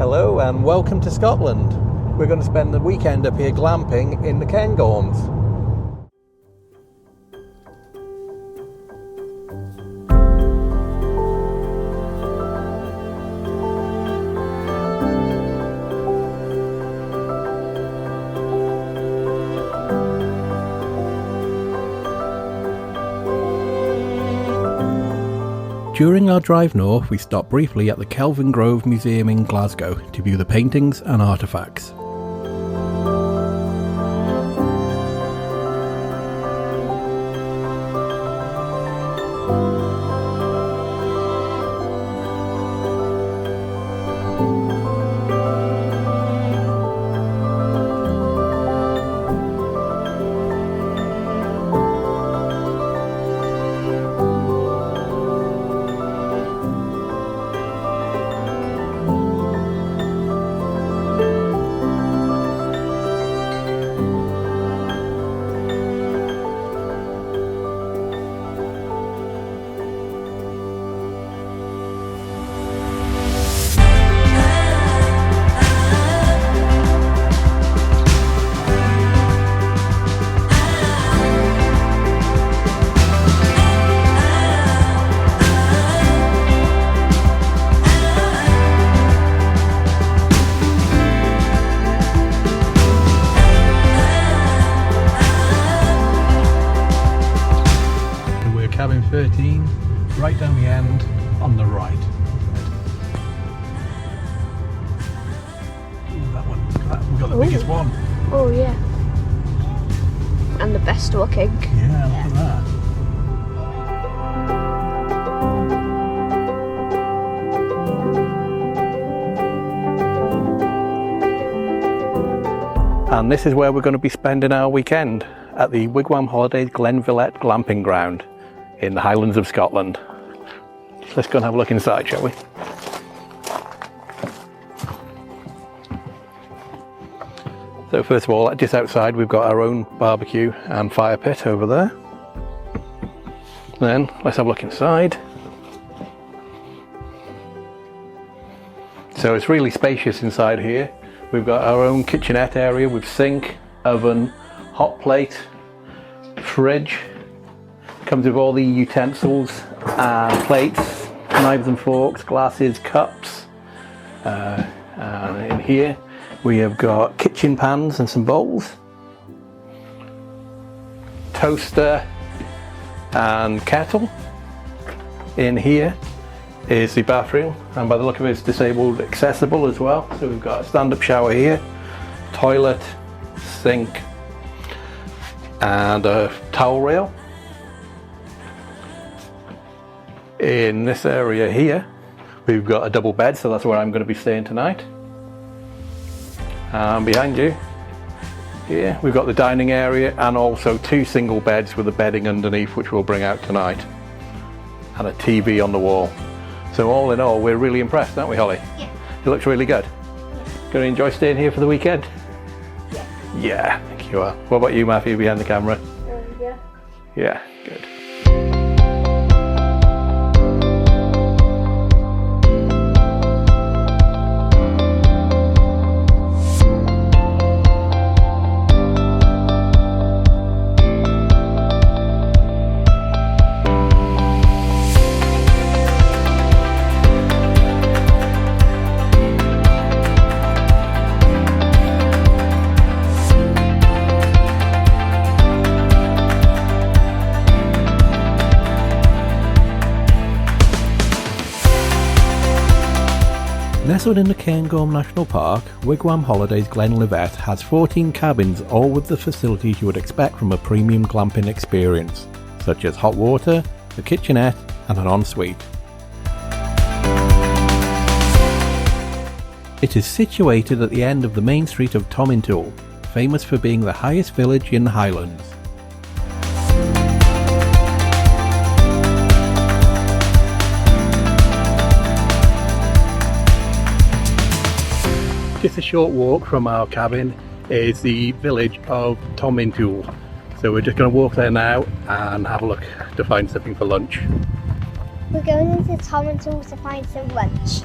Hello and welcome to Scotland. We're going to spend the weekend up here glamping in the Cairngorms. During our drive north, we stopped briefly at the Kelvingrove Museum in Glasgow to view the paintings and artefacts. Cabin 13, right down the end on the right. Ooh, that one, look at that. We've got the biggest one. Oh yeah. And the best looking. Yeah, look at that. And this is where we're going to be spending our weekend, at the Wigwam Holidays Glenlivet Glamping ground in the Highlands of Scotland. Let's go and have a look inside, shall we? So first of all, just outside we've got our own barbecue and fire pit over there. Then let's have a look inside. So it's really spacious inside here. We've got our own kitchenette area with sink, oven, hot plate, fridge. Comes with all the utensils and plates, knives and forks, glasses, cups. And in here we have got kitchen pans and some bowls, toaster and kettle. In here is the bathroom, and by the look of it, it's disabled accessible as well. So we've got a stand-up shower here, toilet, sink and a towel rail. In this area here, we've got a double bed, so that's where I'm going to be staying tonight. And behind you, here, we've got the dining area and also two single beds with a bedding underneath, which we'll bring out tonight. And a TV on the wall. So all in all, we're really impressed, aren't we, Holly? Yeah. It looks really good. Going to enjoy staying here for the weekend? Yeah. Yeah, I think you are. What about you, Matthew, behind the camera? Yeah. Yeah, good. Nestled in the Cairngorms National Park, Wigwam Holidays Glenlivet has 14 cabins, all with the facilities you would expect from a premium glamping experience, such as hot water, a kitchenette and an ensuite. It is situated at the end of the main street of Tomintoul, famous for being the highest village in the Highlands. Just a short walk from our cabin is the village of Tomintoul. So we're just going to walk there now and have a look to find something for lunch. We're going into Tomintoul to find some lunch.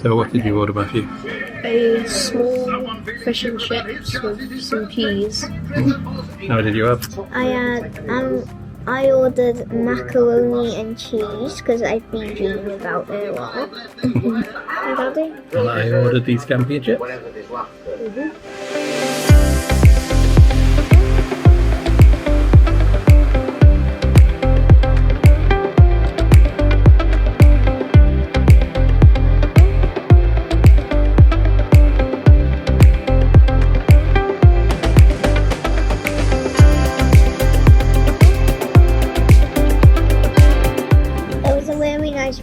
So what did you order, Matthew? A small fish and chips with some peas. How did you have? I ordered macaroni and cheese because I've been dreaming about it a while. And Daddy? And I ordered these scampi and chips.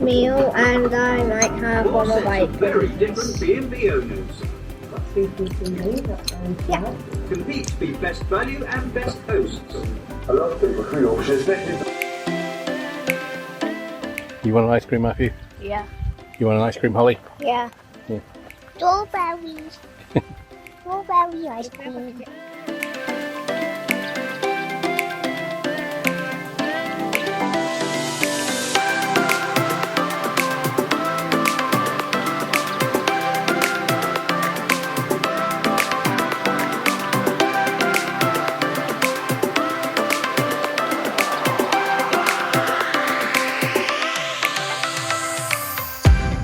Meal, and I might have one of my very different B&B owners. yeah. Compete to be best value and best hosts. You want an ice cream, Matthew? Yeah. You want an ice cream, Holly? Yeah. Yeah. Strawberries. Strawberry ice cream.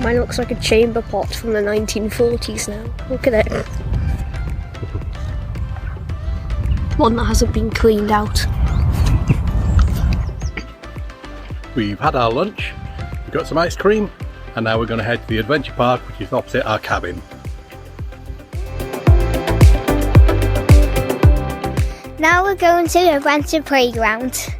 Mine looks like a chamber pot from the 1940s now. Look at it. One that hasn't been cleaned out. We've had our lunch, we've got some ice cream, and now we're going to head to the adventure park, which is opposite our cabin. Now we're going to the adventure playground.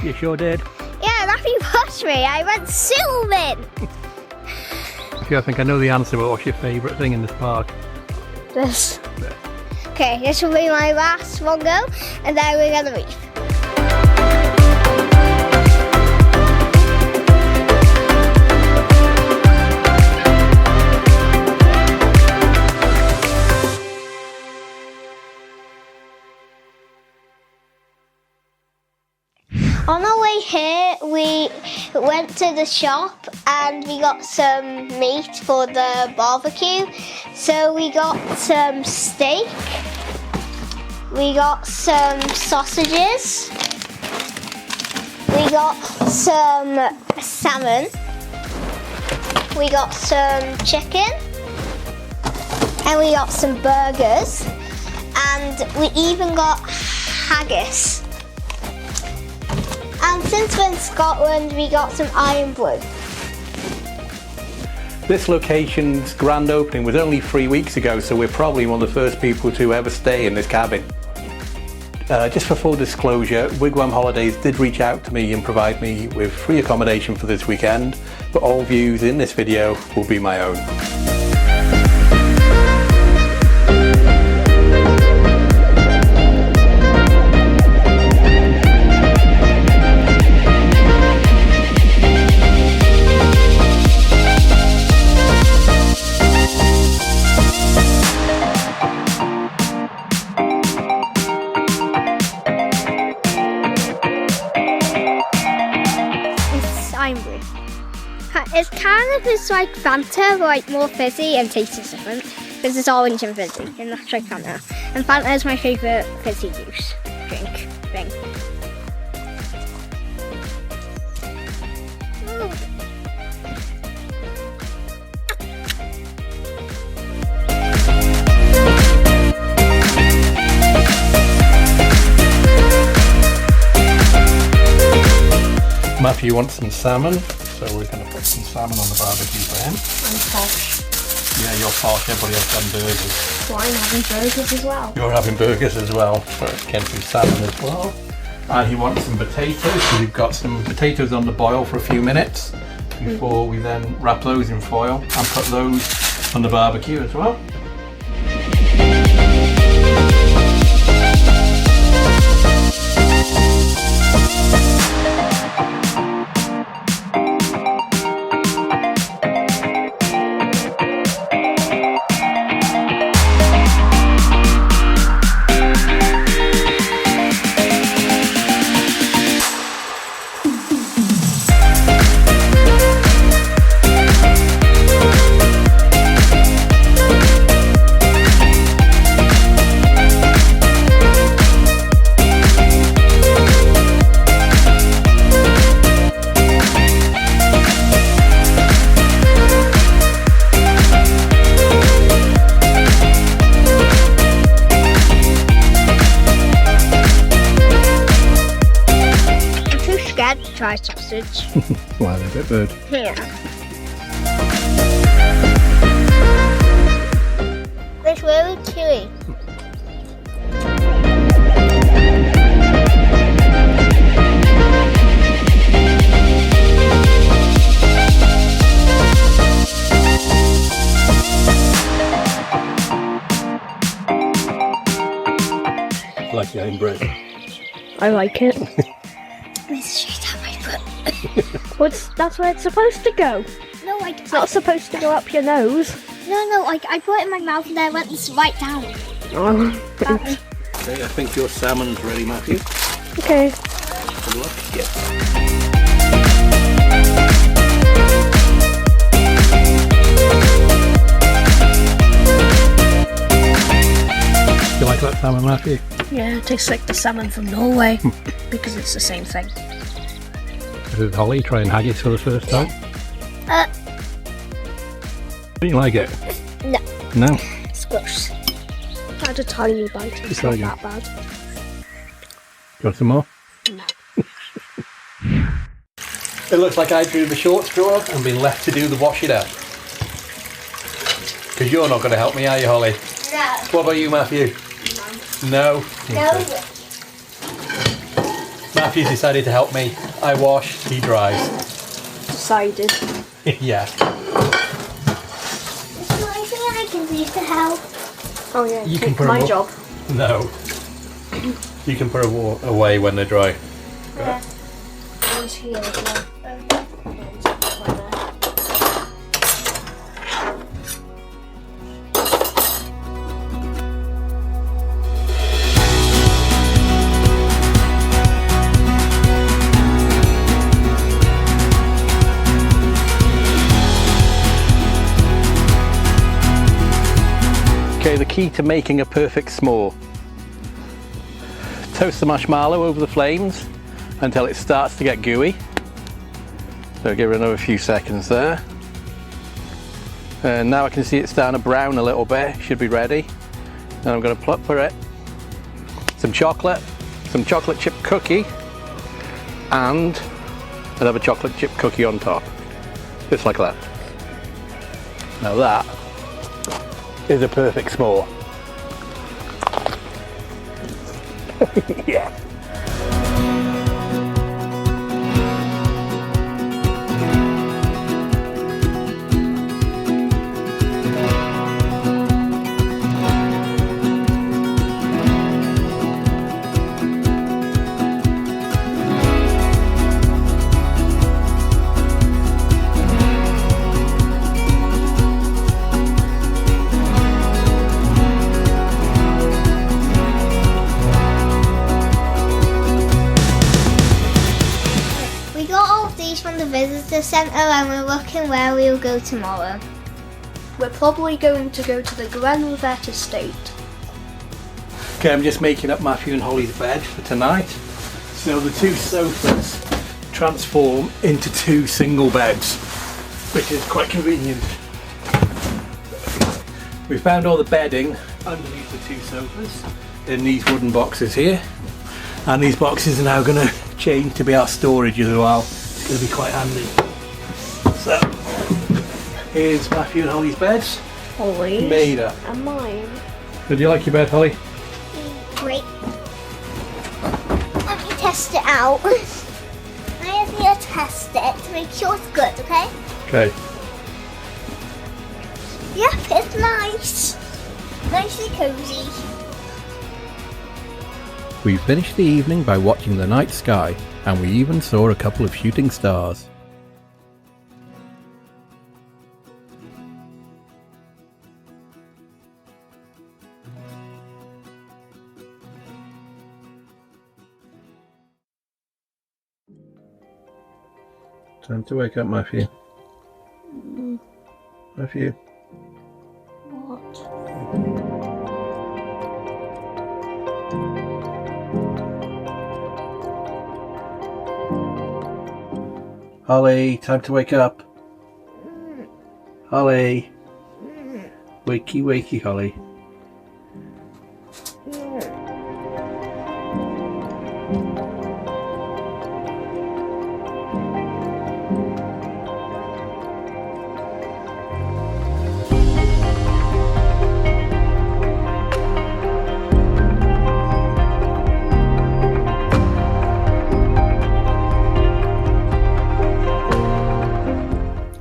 You sure did. Yeah, Matthew pushed me. I went zooming. See, I think I know the answer, but what's your favourite thing in this park? This. Okay, this will be my last one go, and then we're gonna leave. On our way here, we went to the shop and we got some meat for the barbecue. So we got some steak, we got some sausages, we got some salmon, we got some chicken, and we got some burgers, and we even got haggis. And since we're in Scotland, we got some iron brew. This location's grand opening was only 3 weeks ago, so we're probably one of the first people to ever stay in this cabin. Just for full disclosure, Wigwam Holidays did reach out to me and provide me with free accommodation for this weekend, but all views in this video will be my own. It's kind of just like Fanta, but like more fizzy and tastes different. Because it's orange and fizzy, and that's like Fanta. And Fanta is my favourite fizzy juice drink thing. Matthew wants some salmon, so we're going to put some salmon on the barbecue for him. I'm posh. Yeah, you're posh, everybody else having burgers. So I'm having burgers as well. You're having burgers as well, so again some salmon as well. And he wants some potatoes, so we've got some potatoes on the boil for a few minutes before we then wrap those in foil and put those on the barbecue as well. Try sausage. Why they're a bit bird. Yeah. It's really chewy. Like your own bread. I like it. Well, that's where it's supposed to go. No, It's not supposed to go up your nose. No, I put it in my mouth and then I went right down. Oh. Okay, I think your salmon's ready, Matthew. Okay. Good luck. Yeah. Do you like that salmon, Matthew? Yeah, it tastes like the salmon from Norway because it's the same thing. Did Holly try and haggis for the first time? Do you like it? No. No? It's gross. I had a tiny bite. It's not that bad. You want some more? No. It looks like I drew the short straw and been left to do the wash it out. Because you're not going to help me, are you, Holly? No. What about you, Matthew? No. No. Okay. Matthew's decided to help me. I wash, he dries. Decided. Yeah. Is there anything I can do to help? Oh yeah, You can it's put my them job. No. You can put them away when they're dry. Yeah. One's here as well. Okay, the key to making a perfect s'more. Toast the marshmallow over the flames until it starts to get gooey. So give it another few seconds there. And now I can see it's starting to brown a little bit, should be ready. And I'm going to put for it some chocolate chip cookie, and another chocolate chip cookie on top. Just like that. Now that is a perfect s'more. Yeah. We got all of these from the visitor centre and we're looking where we'll go tomorrow. We're probably going to go to the Glenlivet estate. Okay, I'm just making up Matthew and Holly's bed for tonight. So the two sofas transform into two single beds, which is quite convenient. We found all the bedding underneath the two sofas in these wooden boxes here. And these boxes are now going to change to be our storage as well. It's going to be quite handy. So, here's Matthew and Holly's beds. Holly's Made up. and mine. Did you like your bed, Holly? Great. Let me test it out. I just need to test it to make sure it's good, okay? Okay. Yep, it's nice. Nicely cosy. We finished the evening by watching the night sky, and we even saw a couple of shooting stars. Time to wake up, Matthew. Matthew. What? Holly, time to wake up. Holly. Wakey, wakey, Holly.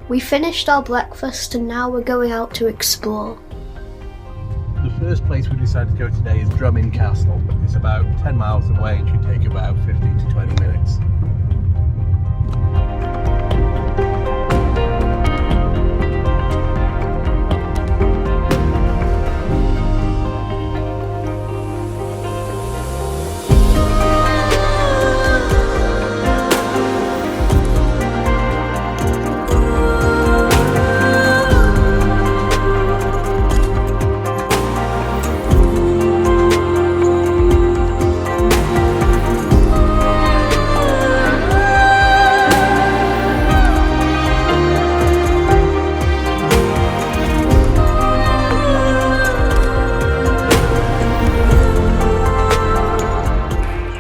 We finished our breakfast and now we're going out to explore. The first place we decided to go today is Drumin Castle. It's about 10 miles away and should take about 15 to 20 minutes.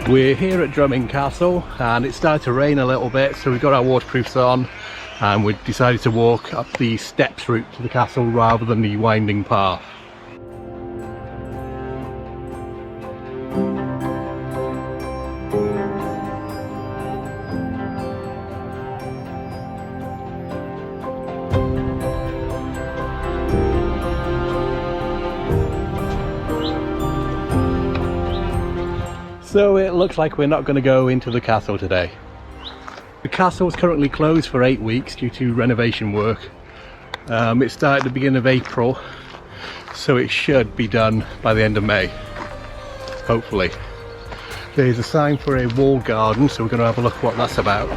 We're here at Drumin Castle and it started to rain a little bit, so we've got our waterproofs on and we decided to walk up the steps route to the castle rather than the winding path. So it looks like we're not going to go into the castle today. The castle is currently closed for 8 weeks due to renovation work. It started at the beginning of April, so it should be done by the end of May, hopefully. There's a sign for a wall garden, so we're going to have a look what that's about.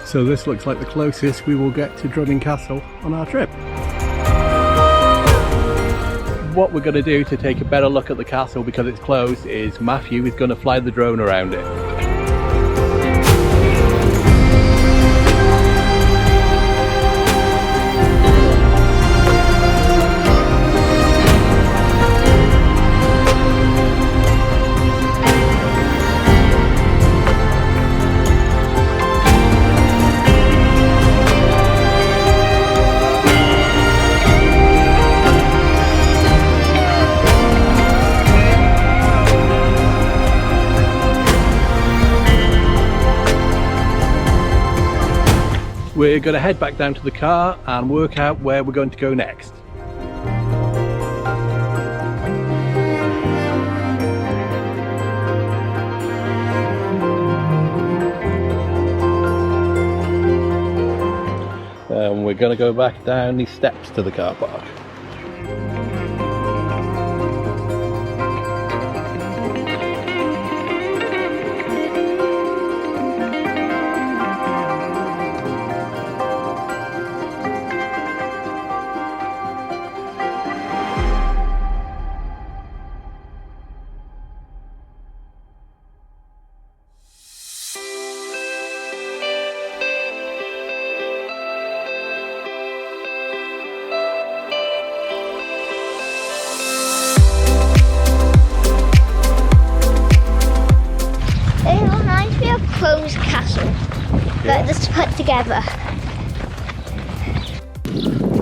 So this looks like the closest we will get to Drumin Castle on our trip. What we're going to do to take a better look at the castle because it's closed is Matthew is going to fly the drone around it. we're going to head back down to the car and work out where we're going to go next. And we're going to go back down these steps to the car park. Castle, but just put together.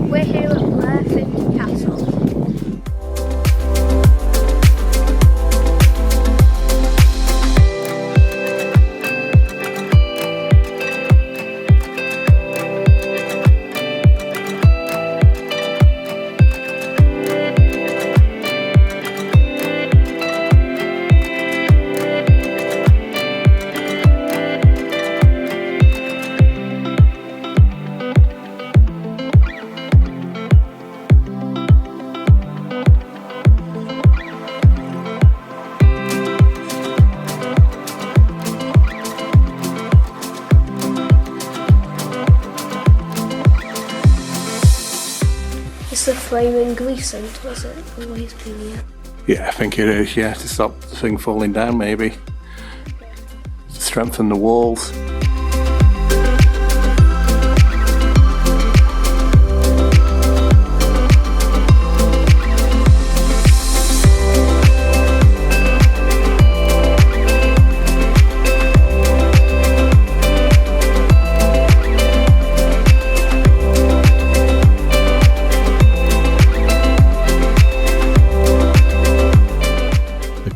We're here at Blairfindy Castle. The flaming recent, was it always been here? Yeah, I think it is, yeah, to stop the thing falling down maybe. To strengthen the walls.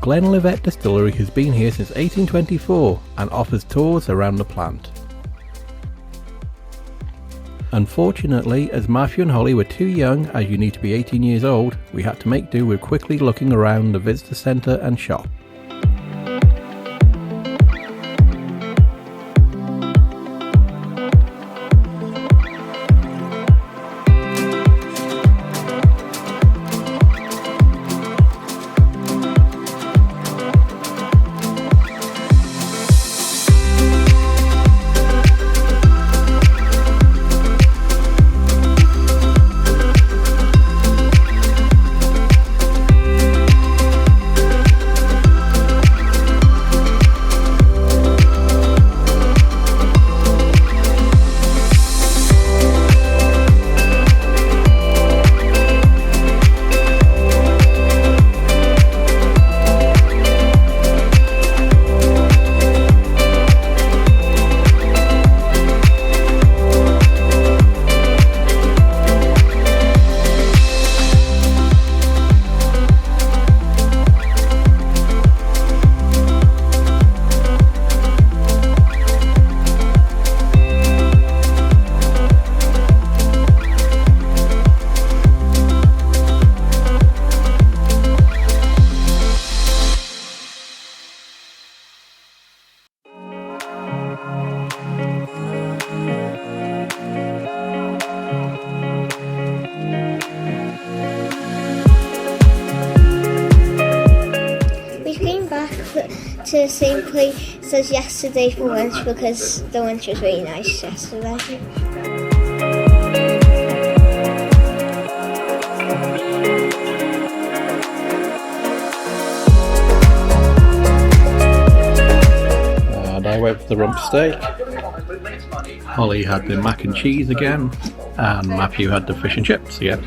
Glenlivet Distillery has been here since 1824 and offers tours around the plant. Unfortunately, as Matthew and Holly were too young, as you need to be 18 years old, we had to make do with quickly looking around the visitor centre and shop. To the same place as yesterday for lunch because the lunch was really nice yesterday. And I went for the rump steak. Holly had the mac and cheese again, and Matthew had the fish and chips again.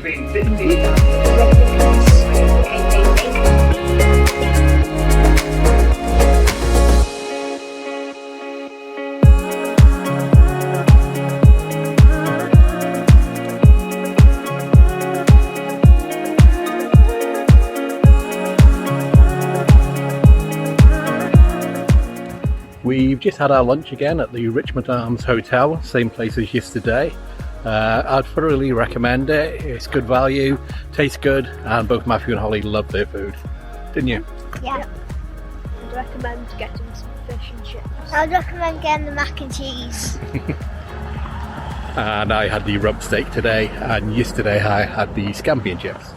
We've just had our lunch again at the Richmond Arms Hotel, same place as yesterday. I'd thoroughly recommend it. It's good value, tastes good, and both Matthew and Holly loved their food. Didn't you? Yeah. I'd recommend getting some fish and chips. I'd recommend getting the mac and cheese. And I had the rump steak today, and yesterday I had the scampi and chips.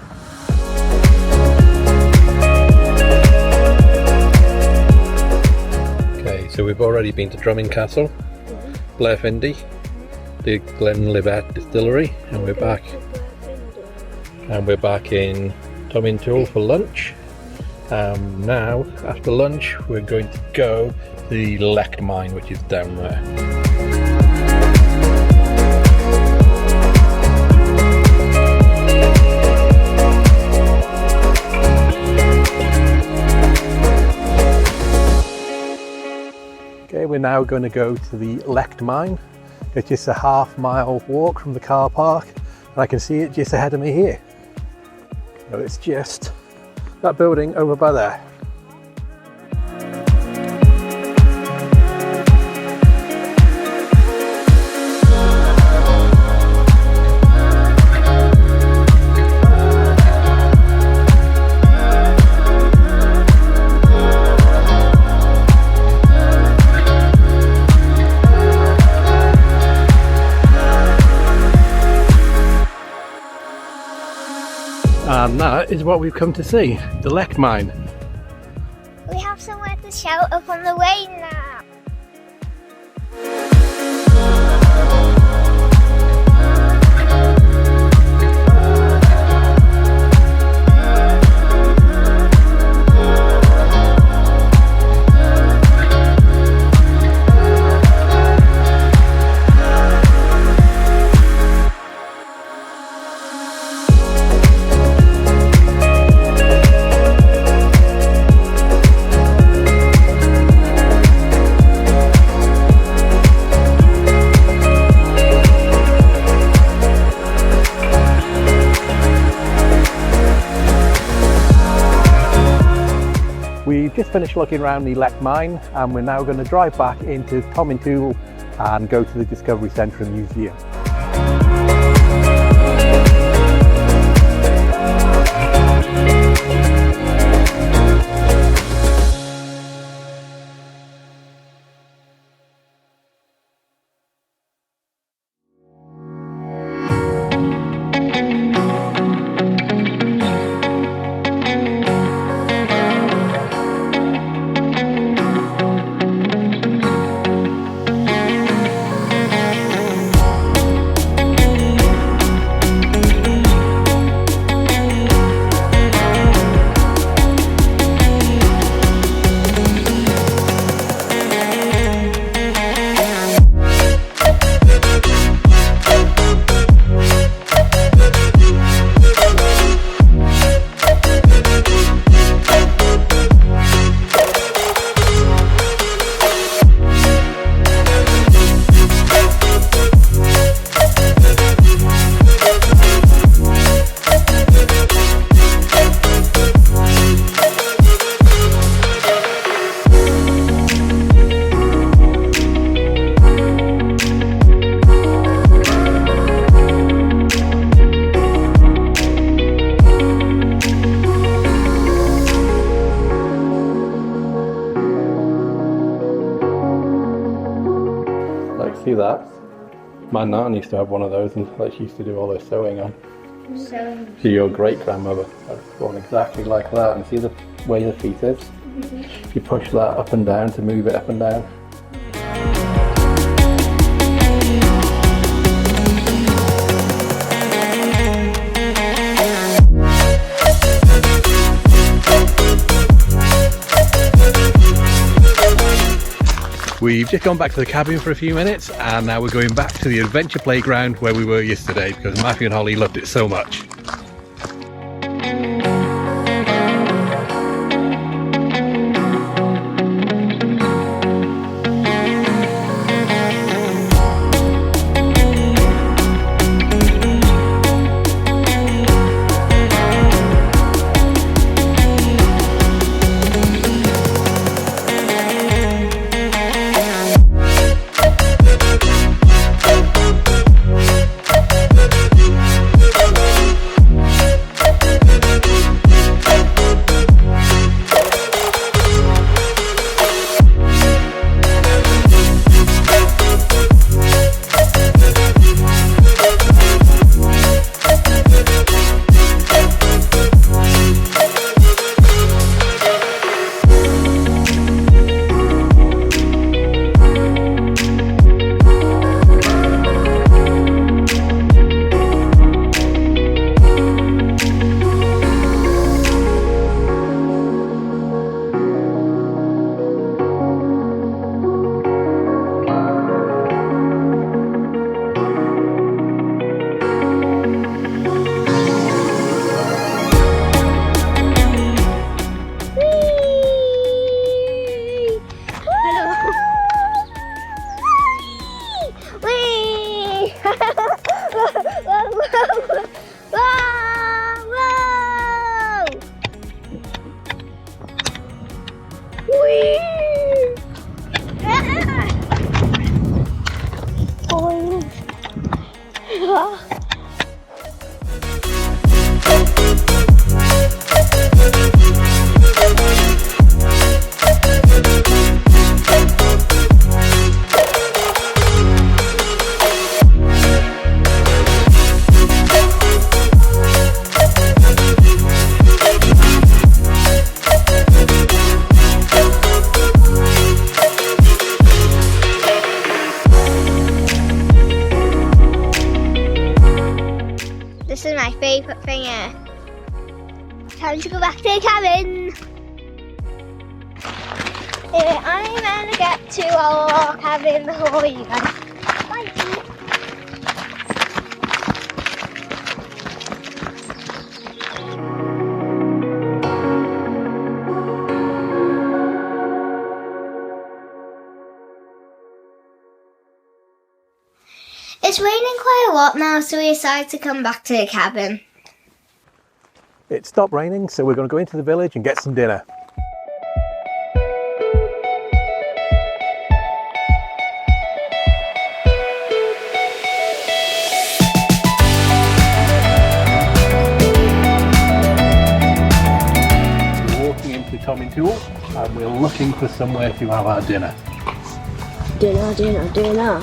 Okay, so we've already been to Drumin Castle, Blairfindy, the Glenlivet Distillery, and we're back in Tomintoul for lunch. Now, after lunch, we're going to go to the Lecht Mine, which is down there. Okay, we're now going to go to the Lecht Mine. It's just a half-mile walk from the car park, and I can see it just ahead of me here. So it's just that building over by there. And that is what we've come to see, the Lecht Mine. We have somewhere to shout up on the way now. We've just finished looking around the Lecht Mine, and we're now going to drive back into Tomintoul and go to the Discovery Centre and Museum. See that? My nan used to have one of those, and like she used to do all her sewing on. So your great grandmother had one exactly like that, and see the way the feet is? If you push that up and down to move it up and down. We've just gone back to the cabin for a few minutes, and now we're going back to the adventure playground where we were yesterday because Matthew and Holly loved it so much. thing here. Time to go back to the cabin. I'm gonna get to our cabin before you guys. Bye. It's raining quite a lot now, so we decided to come back to the cabin. It stopped raining, so we're going to go into the village and get some dinner. We're walking into Tomintoul and we're looking for somewhere to have our dinner. Dinner, dinner, dinner.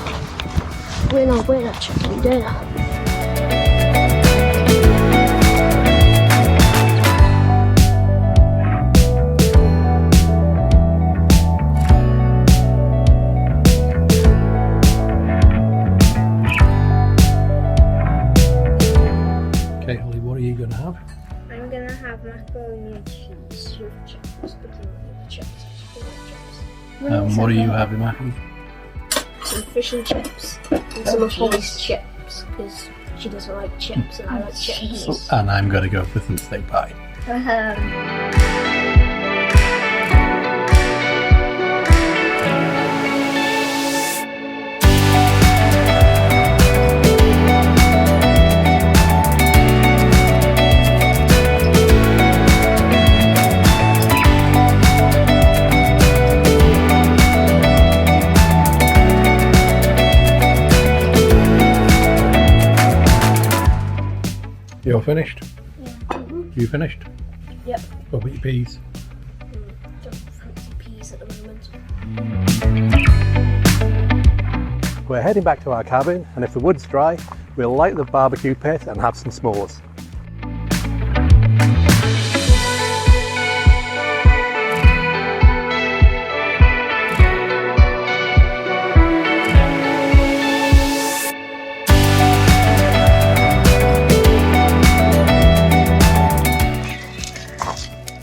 Winner, winner, chicken dinner. Okay, Holly, what are you going to have? I'm gonna have macaroni and cheese with chips, chips. What are you having, Matthew? Some fish and chips, and some of Holly's chips, because she doesn't like chips and I like chips. And I'm going to go for some steak pie. You're finished? Yeah. You finished? Yep. What about your peas? Don't fancy peas at the moment. We're heading back to our cabin, and if the wood's dry, we'll light the barbecue pit and have some s'mores.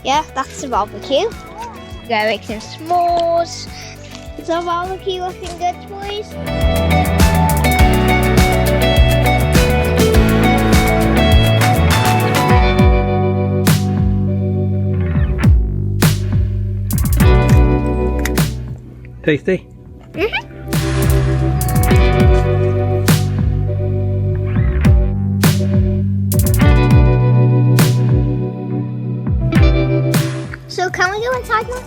Yeah, that's the barbecue. We're gonna make some s'mores. Is our barbecue looking good, boys? Tasty? Mm-hmm. So can we go inside now?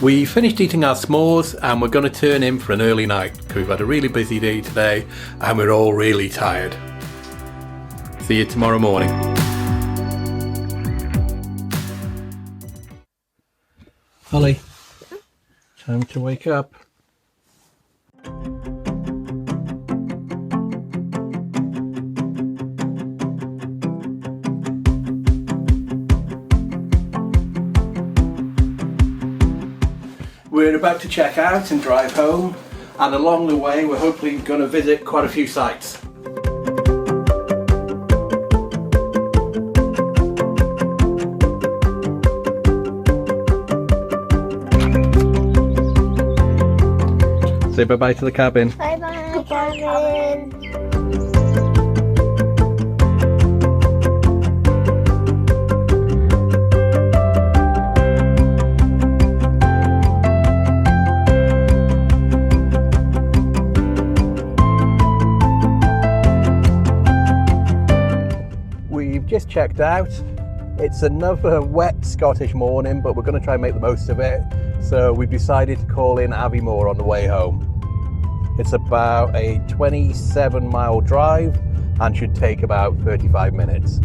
We finished eating our s'mores and we're going to turn in for an early night because we've had a really busy day today and we're all really tired. See you tomorrow morning. Holly, time to wake up. We're about to check out and drive home, and along the way we're hopefully going to visit quite a few sites. Say bye-bye to the cabin. Bye-bye, cabin. Just checked out. It's another wet Scottish morning, but we're going to try and make the most of it. So we've decided to call in Aviemore on the way home. It's about a 27-mile drive and should take about 35 minutes.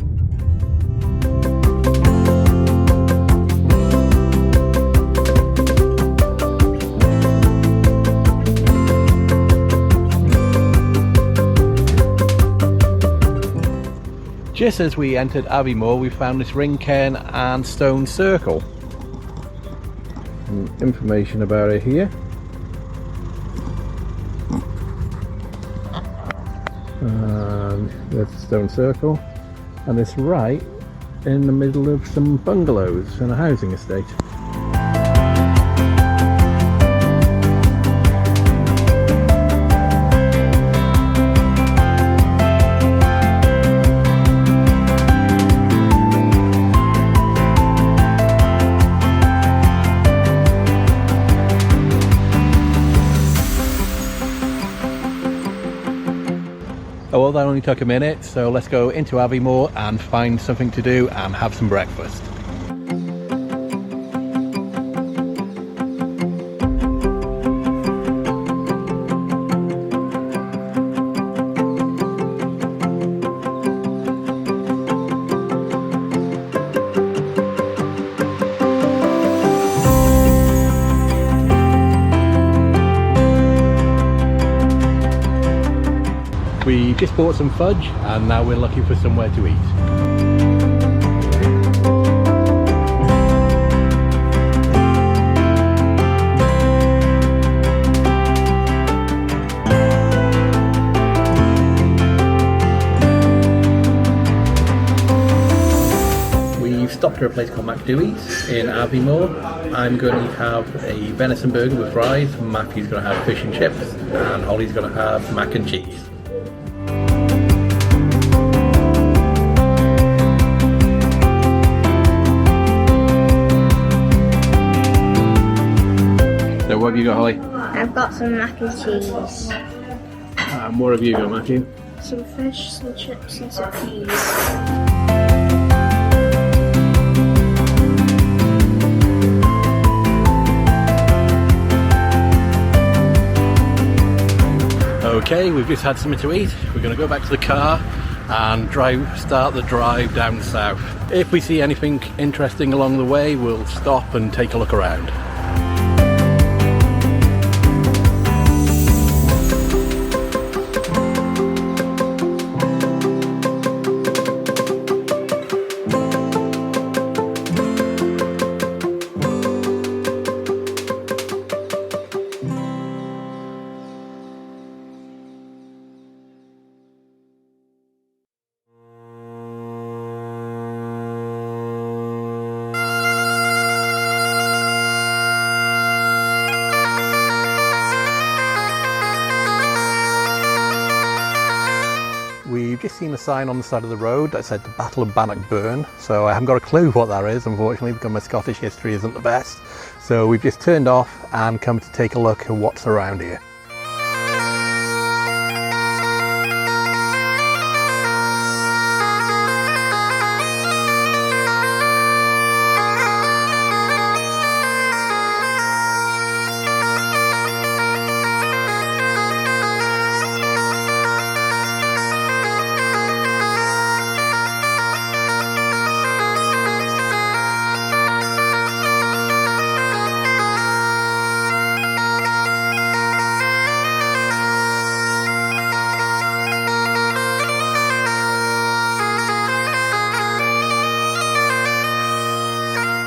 Just as we entered Aviemore, we found this ring cairn and stone circle. And information about it here. And there's the stone circle. and it's right in the middle of some bungalows and a housing estate. Oh, well, that only took a minute, so let's go into Aviemore and find something to do and have some breakfast. We just bought some fudge and now we're looking for somewhere to eat. We've stopped at a place called McDewey's in Aviemore. I'm going to have a venison burger with fries, Matthew's going to have fish and chips, and Holly's going to have mac and cheese. So what have you got, Holly? I've got some mac and cheese. What have you got, Matthew? Some fish, some chips and some peas. Okay, we've just had something to eat. We're going to go back to the car and start the drive down south. If we see anything interesting along the way, we'll stop and take a look around. We've just seen a sign on the side of the road that said the Battle of Bannockburn, so I haven't got a clue what that is, unfortunately, because my Scottish history isn't the best. So we've just turned off and come to take a look at what's around here.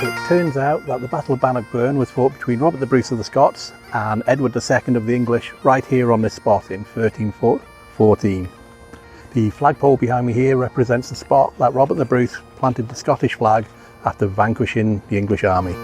It turns out that the Battle of Bannockburn was fought between Robert the Bruce of the Scots and Edward II of the English right here on this spot in 1314. The flagpole behind me here represents the spot that Robert the Bruce planted the Scottish flag after vanquishing the English army.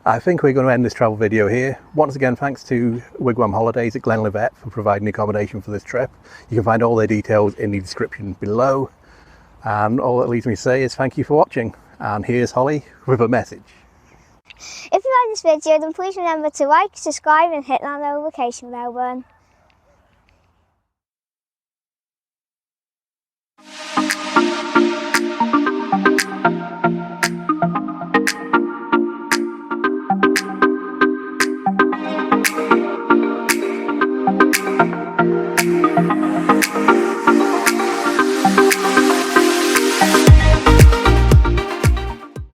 I think we're going to end this travel video here. Once again, thanks to Wigwam Holidays at Glenlivet for providing accommodation for this trip. You can find all their details in the description below. And all that leaves me to say is thank you for watching. And here's Holly with a message. If you like this video, then please remember to like, subscribe and hit that notification bell button.